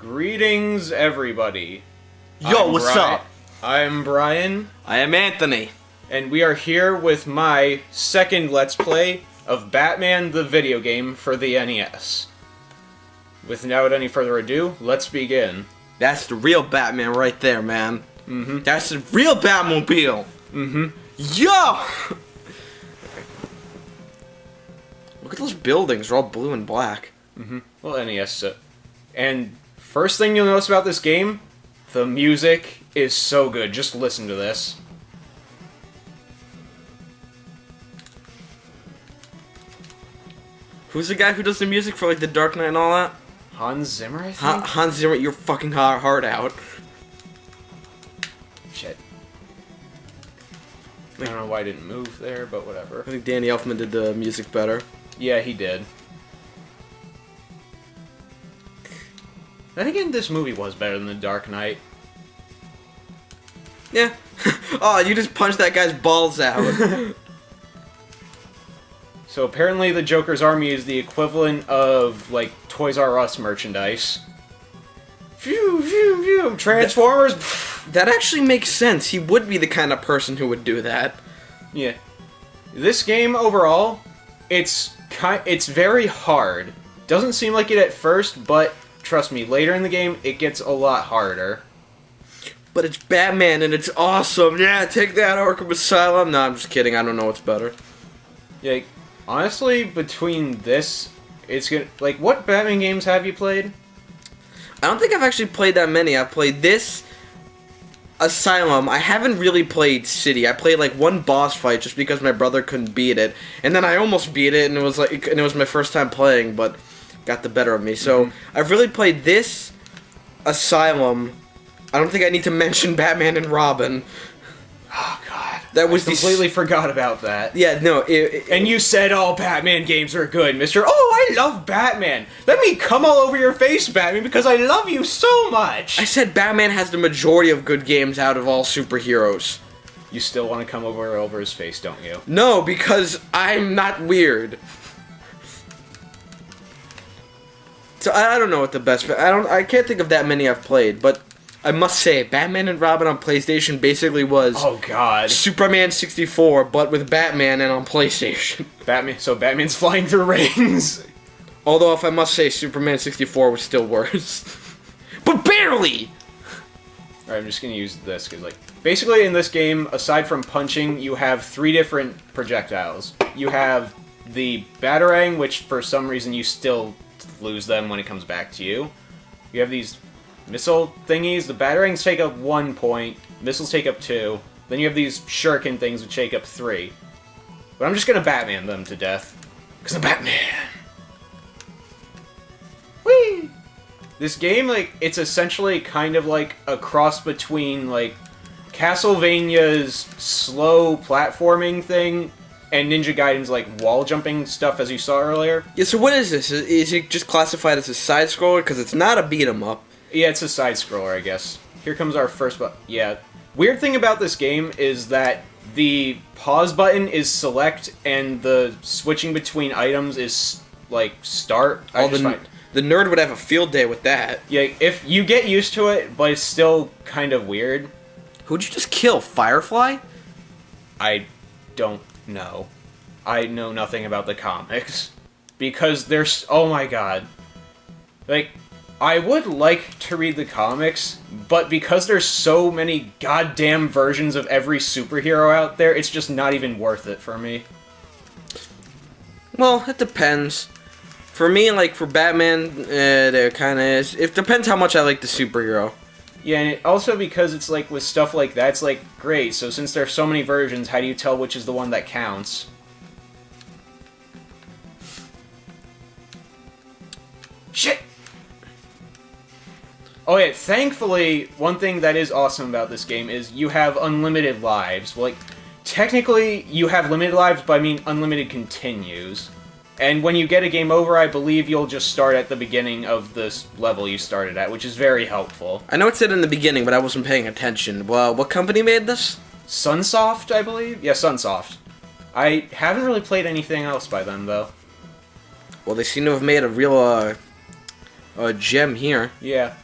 Greetings, everybody. Yo, what's up? I'm Brian, I am Anthony. and we are here with my second Let's Play of Batman the video game for the NES. Without any further ado, let's begin. That's the real Batman right there, man. That's the real Batmobile. Yo! Look at those buildings, they're all blue and black. Well, NES. And first thing you'll notice about this game, the music is so good. Just listen to this. Who's the guy who does the music for like The Dark Knight and all that? Hans Zimmer, I think? Hans Zimmer, you're fucking hard out. Shit. I don't know why I didn't move there, but whatever. I think Danny Elfman did the music better. Yeah, he did. Then again, this movie was better than The Dark Knight. Yeah. Oh, you just punched that guy's balls out. So apparently the Joker's army is the equivalent of, like, Toys R Us merchandise. Phew, phew, phew, Transformers! That actually makes sense. He would be the kind of person who would do that. Yeah. This game, overall, it's very hard. Doesn't seem like it at first, but trust me, later in the game, it gets a lot harder. But it's Batman and it's awesome. Yeah, take that, Arkham Asylum. No, I'm just kidding. I don't know what's better. Yeah, honestly, between this, it's gonna... Like, what Batman games have you played? I don't think I've actually played that many. I've played this, Asylum. I haven't really played City. I played like one boss fight just because my brother couldn't beat it, and then I almost beat it, and it was my first time playing, but got the better of me. So I've really played this, Asylum. I don't think I need to mention Batman and Robin. Oh, God. That was I completely forgot about that. Yeah, no. And you said all Batman games are good, Mr. Oh, I love Batman. Let me come all over your face, Batman, because I love you so much. I said Batman has the majority of good games out of all superheroes. You still want to come over his face, don't you? No, because I'm not weird. So I don't know what the best. I can't think of that many I've played, but I must say, Batman and Robin on PlayStation basically was Oh, God. Superman 64, but with Batman and on PlayStation. So Batman's flying through rings. Although, if I must say, Superman 64 was still worse. But barely! Alright, I'm just gonna use this, because, like, basically in this game, aside from punching, you have 3 different projectiles. You have the Batarang, which for some reason you still lose them when it comes back to you. You have these missile thingies. The Batarangs take up 1 point, missiles take up 2, then you have these shuriken things which take up 3. But I'm just gonna Batman them to death. Because I'm Batman! Whee! This game, like, it's essentially kind of like a cross between, like, Castlevania's slow platforming thing and Ninja Gaiden's, like, wall jumping stuff, as you saw earlier. Yeah, so what is this? Is it just classified as a side-scroller? Because it's not a beat-em-up. Yeah, it's a side-scroller, I guess. Here comes our first yeah. Weird thing about this game is that the pause button is select, and the switching between items is, like, start. The nerd would have a field day with that. Yeah, if you get used to it, but it's still kind of weird. Who'd you just kill? Firefly? I don't know. I know nothing about the comics. Because there's... Oh my god. Like, I would like to read the comics, but because there's so many goddamn versions of every superhero out there, it's just not even worth it for me. Well, it depends. For me, like, for Batman, there kind of is. It depends how much I like the superhero. Yeah, and also because it's like, with stuff like that, it's like, great, so since there's so many versions, how do you tell which is the one that counts? Shit! Oh yeah, thankfully, one thing that is awesome about this game is you have unlimited lives. Well, like, technically, you have limited lives, but I mean unlimited continues. And when you get a game over, I believe you'll just start at the beginning of this level you started at, which is very helpful. I know it said in the beginning, but I wasn't paying attention. Well, what company made this? Sunsoft, I believe? Yeah, Sunsoft. I haven't really played anything else by them, though. Well, they seem to have made a real, gem here. Yeah.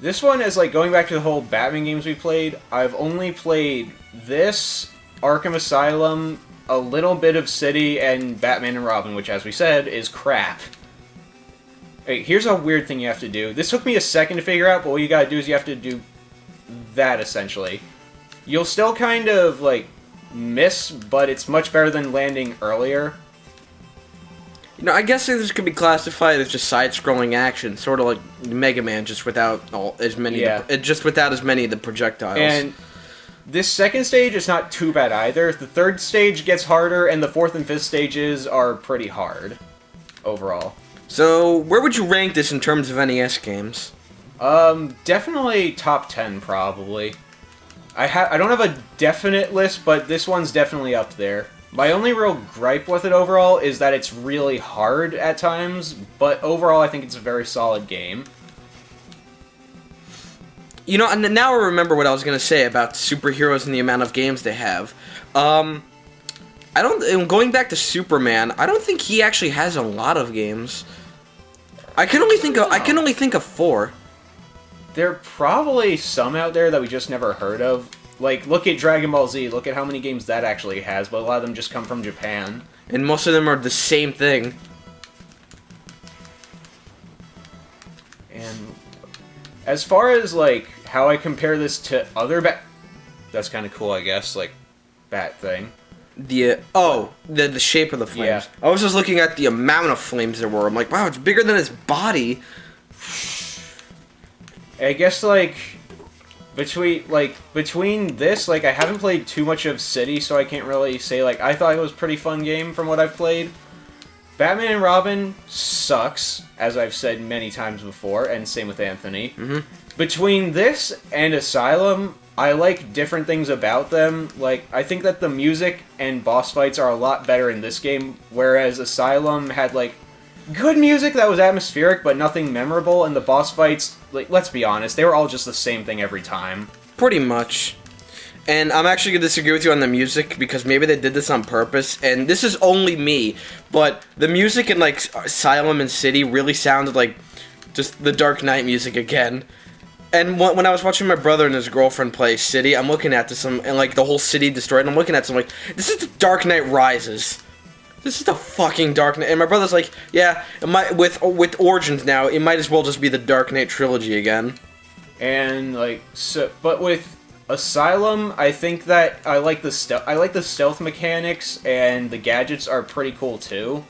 This one is like going back to the whole Batman games we played. I've only played this, Arkham Asylum, a little bit of City, and Batman and Robin, which, as we said, is crap. Hey, here's a weird thing you have to do. This took me a second to figure out, but what you gotta do is you have to do that, essentially. You'll still kind of, like, miss, but it's much better than landing earlier. You know, I guess this could be classified as just side-scrolling action, sort of like Mega Man, just without as many. Yeah. Just without as many of the projectiles. And this second stage is not too bad either. The third stage gets harder, and the fourth and fifth stages are pretty hard overall. So, where would you rank this in terms of NES games? Definitely top 10, probably. I don't have a definite list, but this one's definitely up there. My only real gripe with it overall is that it's really hard at times, but overall I think it's a very solid game. You know, and now I remember what I was going to say about superheroes and the amount of games they have. Going back to Superman, I don't think he actually has a lot of games. I can only think of 4. There are probably some out there that we just never heard of. Like, look at Dragon Ball Z, look at how many games that actually has, but a lot of them just come from Japan. And most of them are the same thing. And as far as, like, how I compare this to other that's kind of cool, I guess, like, Bat thing. The shape of the flames. Yeah. I was just looking at the amount of flames there were. I'm like, wow, it's bigger than his body. I guess, like, between this, like, I haven't played too much of City, so I can't really say, like, I thought it was a pretty fun game from what I've played. Batman and Robin sucks, as I've said many times before, and same with Anthony. Mm-hmm. Between this and Asylum, I like different things about them. Like, I think that the music and boss fights are a lot better in this game, whereas Asylum had, like, good music that was atmospheric, but nothing memorable, and the boss fights, like, let's be honest, they were all just the same thing every time. Pretty much. And I'm actually going to disagree with you on the music, because maybe they did this on purpose, and this is only me, but the music in, like, Asylum and City really sounded like just the Dark Knight music again. And when I was watching my brother and his girlfriend play City, I'm looking at this, and, like, the whole city destroyed, and I'm looking at this, I'm like, this is the Dark Knight Rises. This is the fucking Dark Knight. And my brother's like, yeah, with Origins now, it might as well just be the Dark Knight trilogy again. And, like, so, but with Asylum, I think that I like the stealth mechanics, and the gadgets are pretty cool too.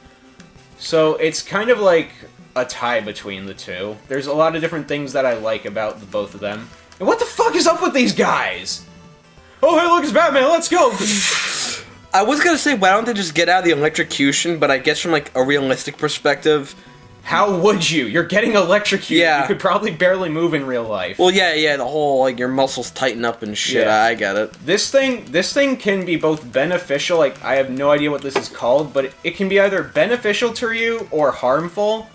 So it's kind of like a tie between the two. There's a lot of different things that I like about both of them. And what the fuck is up with these guys? Oh, hey, look, it's Batman, let's go! I was gonna say, why don't they just get out of the electrocution, but I guess from, like, a realistic perspective... How would you? You're getting electrocuted. Yeah. You could probably barely move in real life. Well, yeah, the whole, like, your muscles tighten up and shit, Yeah. I get it. This thing can be both beneficial, like, I have no idea what this is called, but it can be either beneficial to you or harmful.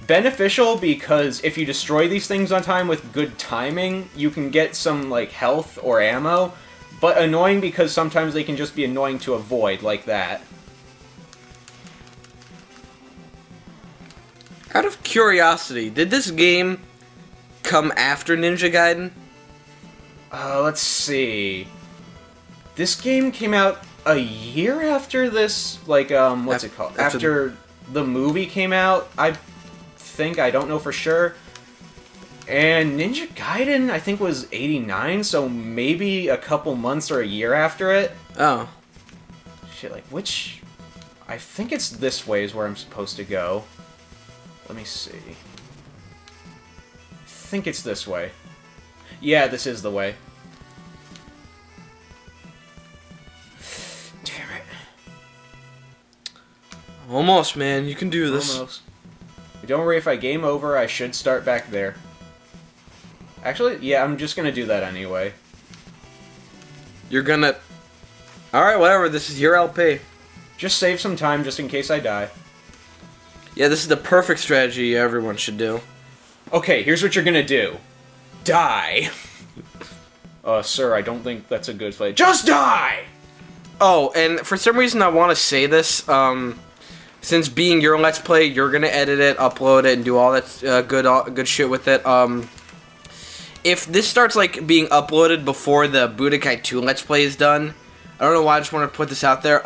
Beneficial because if you destroy these things on time with good timing, you can get some, like, health or ammo. But annoying because sometimes they can just be annoying to avoid, like that. Out of curiosity, did this game come after Ninja Gaiden? Let's see. This game came out a year after this, like, what's it called? After the movie came out, I think, I don't know for sure. And Ninja Gaiden, I think, was 89, so maybe a couple months or a year after it. Oh. Shit, like, which... I think it's this way is where I'm supposed to go. Let me see. I think it's this way. Yeah, this is the way. Damn it. Almost, man. You can do this. Almost. Don't worry, if I game over, I should start back there. Actually, yeah, I'm just gonna do that anyway. You're gonna... Alright, whatever. This is your LP. Just save some time just in case I die. Yeah, this is the perfect strategy everyone should do. Okay, here's what you're gonna do. Die. Sir, I don't think that's a good play. Just die! Oh, and for some reason I want to say this, since being your Let's Play, you're gonna edit it, upload it, and do all that good shit with it. if this starts like being uploaded before the Budokai 2 Let's Play is done, I don't know why I just want to put this out there.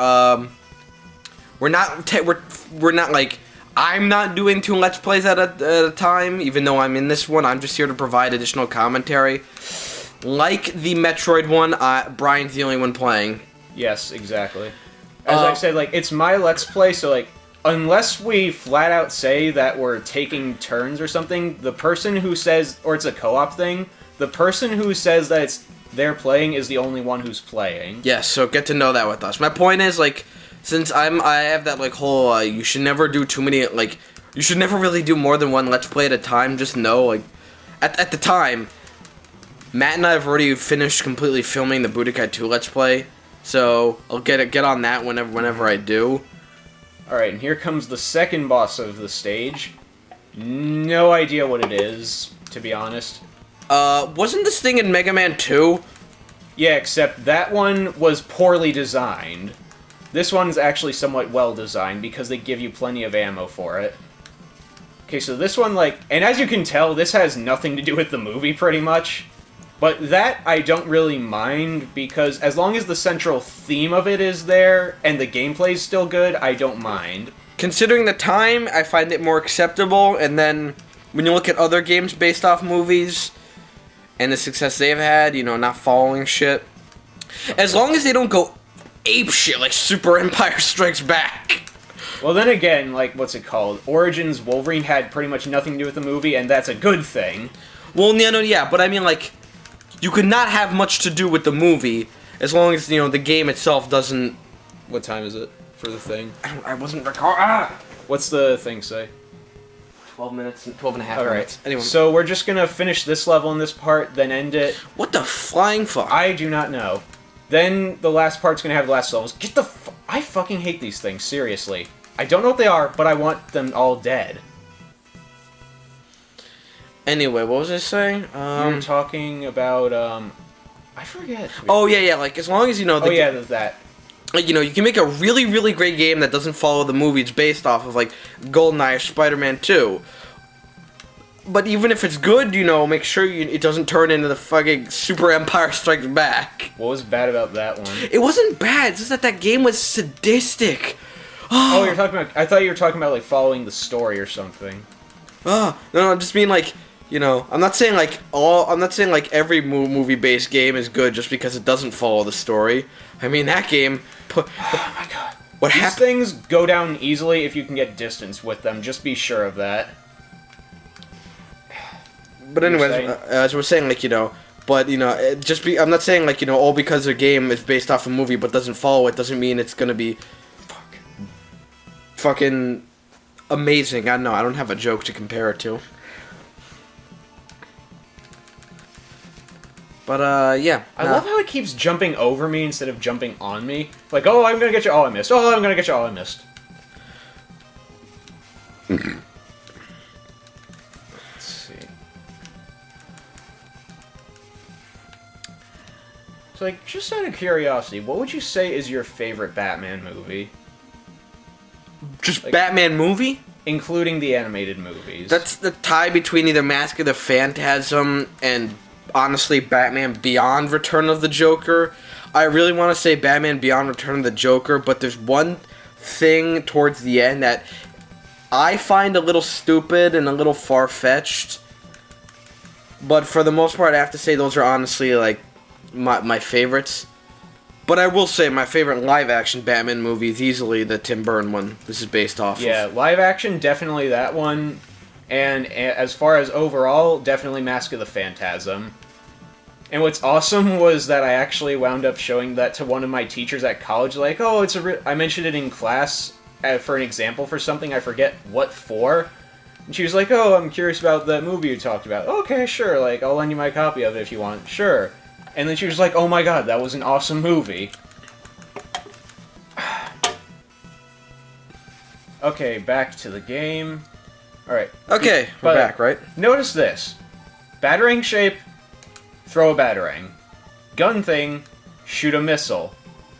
We're not like, I'm not doing 2 Let's Plays at a time, even though I'm in this one. I'm just here to provide additional commentary. Like the Metroid one, Brian's the only one playing. Yes, exactly. As I said, like, it's my Let's Play, so, like, unless we flat out say that we're taking turns or something, the person who says, or it's a co-op thing, the person who says that they're playing is the only one who's playing. Yes, so get to know that with us. My point is, like, since I have that, like, whole, you should never do too many, like, you should never really do more than 1 Let's Play at a time, just know, like, at the time, Matt and I have already finished completely filming the Budokai 2 Let's Play, so I'll get on that whenever I do. Alright, and here comes the second boss of the stage. No idea what it is, to be honest. Wasn't this thing in Mega Man 2? Yeah, except that one was poorly designed. This one's actually somewhat well designed because they give you plenty of ammo for it. Okay, so this one, like, and as you can tell, this has nothing to do with the movie, pretty much. But that I don't really mind, because as long as the central theme of it is there, and the gameplay's still good, I don't mind. Considering the time, I find it more acceptable, and then when you look at other games based off movies, and the success they've had, you know, not following shit, as long as they don't go ape shit like Super Empire Strikes Back. Well, then again, like, what's it called? Origins Wolverine had pretty much nothing to do with the movie, and that's a good thing. Well, yeah, but I mean, like, you could not have much to do with the movie, as long as, you know, the game itself doesn't... What time is it for the thing? I wasn't recording. What's the thing say? 12 minutes and 12 and a half Alright, minutes. Anyway. so we're just gonna finish this level in this part, then end it. What the flying fuck? I do not know. Then the last part's gonna have the last levels. Get the I fucking hate these things, seriously. I don't know what they are, but I want them all dead. Anyway, what was I saying? You were talking about, I forget. Oh, yeah, like, as long as, you know... there's that. Like, you know, you can make a really, really great game that doesn't follow the movie it's based off of, like, GoldenEye or Spider-Man 2. But even if it's good, you know, make sure it doesn't turn into the fucking Super Empire Strikes Back. What was bad about that one? It wasn't bad, it's just that game was sadistic. Oh, you're talking about... I thought you were talking about, like, following the story or something. No, I just mean, like... You know, I'm not saying like every movie-based game is good just because it doesn't follow the story. I mean, that game. Oh my god! These things go down easily if you can get distance with them. Just be sure of that. But anyways, as we're saying, like, you know, but you know, I'm not saying like, you know, all because a game is based off a movie but doesn't follow it doesn't mean it's gonna be fucking amazing. I don't know. I don't have a joke to compare it to. But, yeah. I love how it keeps jumping over me instead of jumping on me. Like, oh, I'm gonna get you. Oh, I missed. Oh, I'm gonna get you. Oh, I missed. Let's see. So, like, just out of curiosity, what would you say is your favorite Batman movie? Just like, Batman movie? Including the animated movies. That's the tie between either Mask of the Phantasm and... honestly, Batman Beyond Return of the Joker. I really want to say Batman Beyond Return of the Joker, but there's one thing towards the end that I find a little stupid and a little far-fetched. But for the most part, I have to say those are honestly, like, my favorites. But I will say my favorite live-action Batman movie is easily the Tim Burton one this is based off of. Yeah, live-action, definitely that one. And as far as overall, definitely Mask of the Phantasm. And what's awesome was that I actually wound up showing that to one of my teachers at college, like, oh, I mentioned it in class for an example for something, I forget what for. And she was like, oh, I'm curious about that movie you talked about. Okay, sure, like, I'll lend you my copy of it if you want. Sure. And then she was like, oh my god, that was an awesome movie. Okay, back to the game. Alright. Okay, we're back, right? Notice this. Batarang shape, throw a batarang. Gun thing, shoot a missile.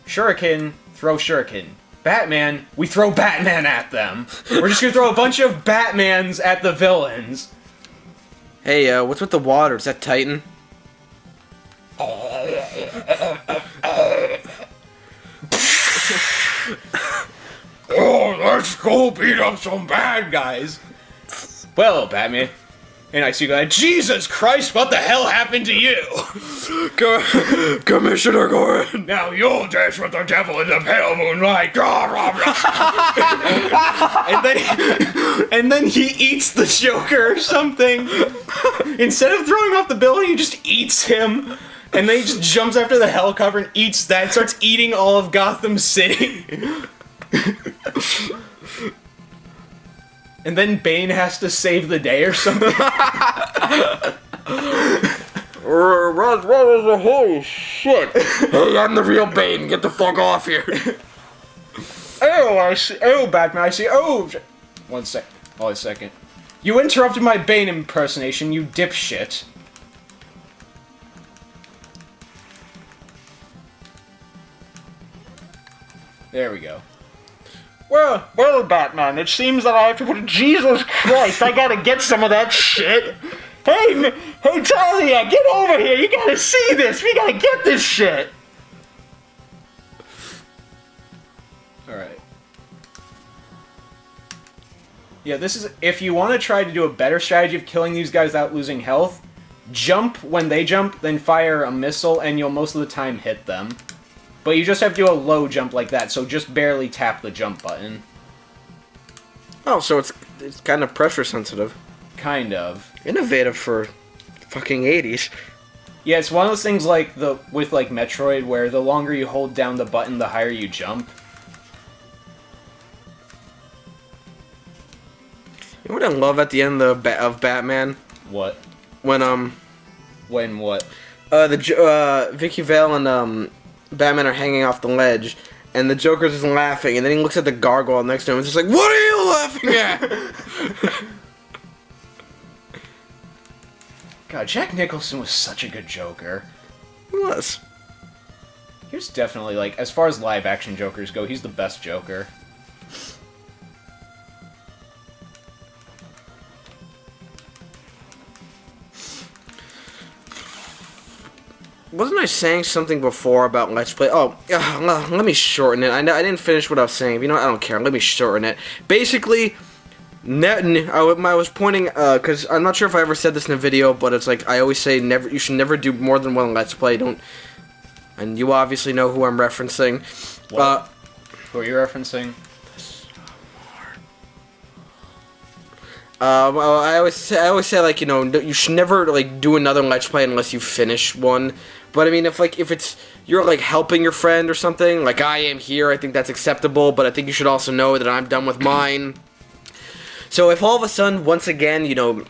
Shuriken, throw shuriken. Batman, we throw Batman at them. We're just gonna throw a bunch of Batmans at the villains. Hey, what's with the water? Is that Titan? Oh, let's go beat up some bad guys. Well, Batman. And I see you guy, Jesus Christ, what the hell happened to you? Commissioner Gordon. Now you'll dance with the devil in the pale moonlight. and then he eats the Joker or something. Instead of throwing off the building, he just eats him. And then he just jumps after the helicopter and eats that, starts eating all of Gotham City. And then Bane has to save the day or something. Holy shit. Hey, I'm the real Bane. Get the fuck off here. Oh, Batman, I see. Oh, one second. You interrupted my Bane impersonation, you dipshit. There we go. Well, Batman, it seems that I have to put Jesus Christ, I gotta get some of that shit. Hey, Talia, get over here, you gotta see this, we gotta get this shit. Alright. Yeah, this is, if you want to try to do a better strategy of killing these guys without losing health, jump when they jump, then fire a missile, and you'll most of the time hit them. But you just have to do a low jump like that, so just barely tap the jump button. Oh, so it's kind of pressure sensitive. Kind of. Innovative for fucking 80s. Yeah, it's one of those things like with Metroid, where the longer you hold down the button, the higher you jump. You know what I love at the end of Batman? What? When what? Vicky Vale and Batman are hanging off the ledge, and the Joker's just laughing, and then he looks at the gargoyle next to him and is just like, "What are you laughing at?" God, Jack Nicholson was such a good Joker. He was. He was definitely, like, as far as live-action Jokers go, he's the best Joker. Wasn't I saying something before about Let's Play? Oh, let me shorten it. I didn't finish what I was saying. You know what? I don't care. Let me shorten it. Basically, I was pointing, because I'm not sure if I ever said this in a video, but it's like, I always say, you should never do more than one Let's Play. And you obviously know who I'm referencing. What? Who are you referencing? I always say, like, you know, you should never, like, do another Let's Play unless you finish one. But I mean, if you're like helping your friend or something, like I am here, I think that's acceptable. But I think you should also know that I'm done with mine. So if all of a sudden, once again, you know,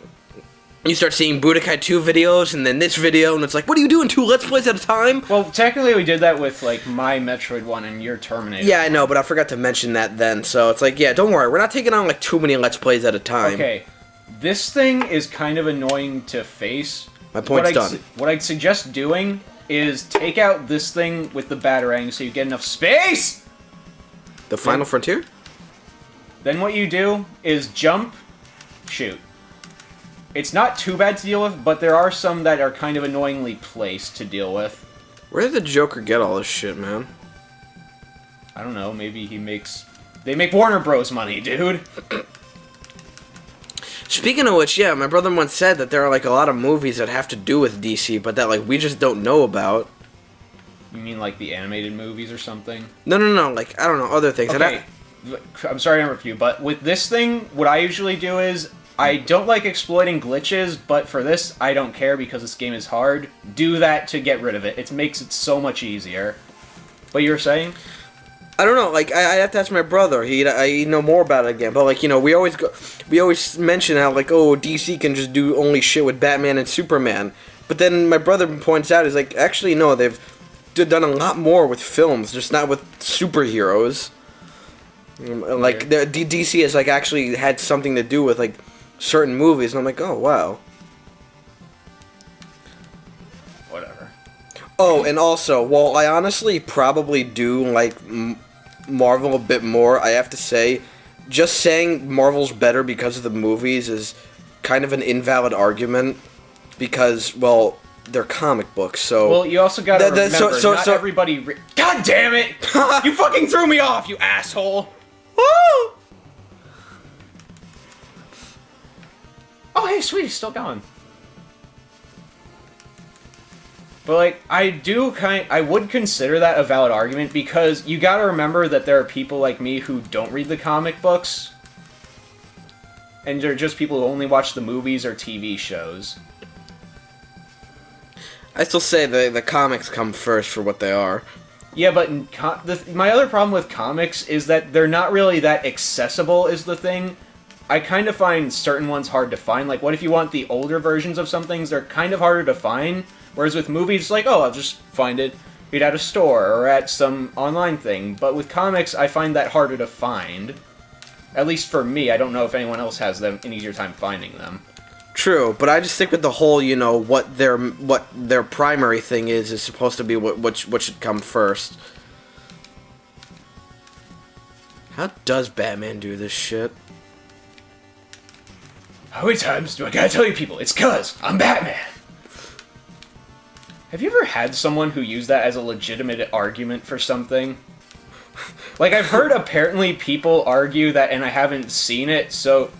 you start seeing Budokai 2 videos and then this video, and it's like, what are you doing, 2 Let's Plays at a time? Well, technically we did that with, like, my Metroid one and your Terminator. Yeah, I know, but I forgot to mention that then. So it's like, yeah, don't worry, we're not taking on, like, too many Let's Plays at a time. Okay, this thing is kind of annoying to face. My point's done. What I'd suggest doing is take out this thing with the Batarang so you get enough space! The Final Frontier? Then what you do is jump, shoot. It's not too bad to deal with, but there are some that are kind of annoyingly placed to deal with. Where did the Joker get all this shit, man? I don't know, maybe they make Warner Bros. Money, dude. Speaking of which, yeah, my brother once said that there are, like, a lot of movies that have to do with DC, but that, like, we just don't know about. You mean, like, the animated movies or something? No, like, I don't know, other things. Okay, I'm sorry to interrupt you, but with this thing, what I usually do is, I don't like exploiting glitches, but for this, I don't care because this game is hard. Do that to get rid of it. It makes it so much easier. But you were saying? I don't know, like, I have to ask my brother. He'd know more about it again. But, like, you know, we always mention how, like, oh, DC can just do only shit with Batman and Superman. But then my brother points out, he's like, actually, no, they've done a lot more with films, just not with superheroes. Like, DC has, like, actually had something to do with, like, certain movies, and I'm like, oh, wow. Whatever. Oh, and also, while I honestly probably do like Marvel a bit more, I have to say, just saying Marvel's better because of the movies is kind of an invalid argument. because, well, they're comic books, so... Well, you also gotta remember, not so- everybody... God damn it! You fucking threw me off, you asshole! Woo! Oh, hey, sweet, he's still going. But, like, I would consider that a valid argument, because you gotta remember that there are people like me who don't read the comic books. And they're just people who only watch the movies or TV shows. I still say the comics come first for what they are. Yeah, but my other problem with comics is that they're not really that accessible, is the thing. I kind of find certain ones hard to find. Like, what if you want the older versions of some things? They're kind of harder to find. Whereas with movies, like, oh, I'll just find it at a store or at some online thing. But with comics, I find that harder to find. At least for me. I don't know if anyone else has them an easier time finding them. True, but I just stick with the whole, you know, what their primary thing is supposed to be what should come first. How does Batman do this shit? How many times do I gotta tell you people, it's 'cause I'm Batman? Have you ever had someone who used that as a legitimate argument for something? Like, I've heard apparently people argue that, and I haven't seen it,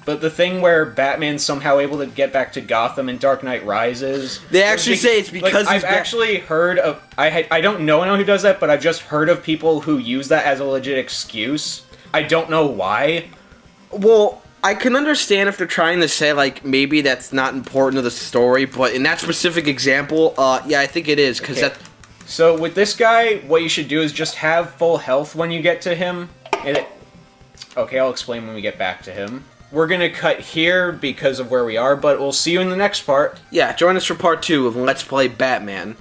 but the thing where Batman's somehow able to get back to Gotham in Dark Knight Rises... They actually say it's because I've actually heard of... I don't know anyone who does that, but I've just heard of people who use that as a legit excuse. I don't know why. Well, I can understand if they're trying to say, like, maybe that's not important to the story, but in that specific example, yeah, I think it is, because Okay. So with this guy, what you should do is just have full health when you get to him. Okay, I'll explain when we get back to him. We're gonna cut here because of where we are, but we'll see you in the next part. Yeah, join us for part 2 of Let's Play Batman.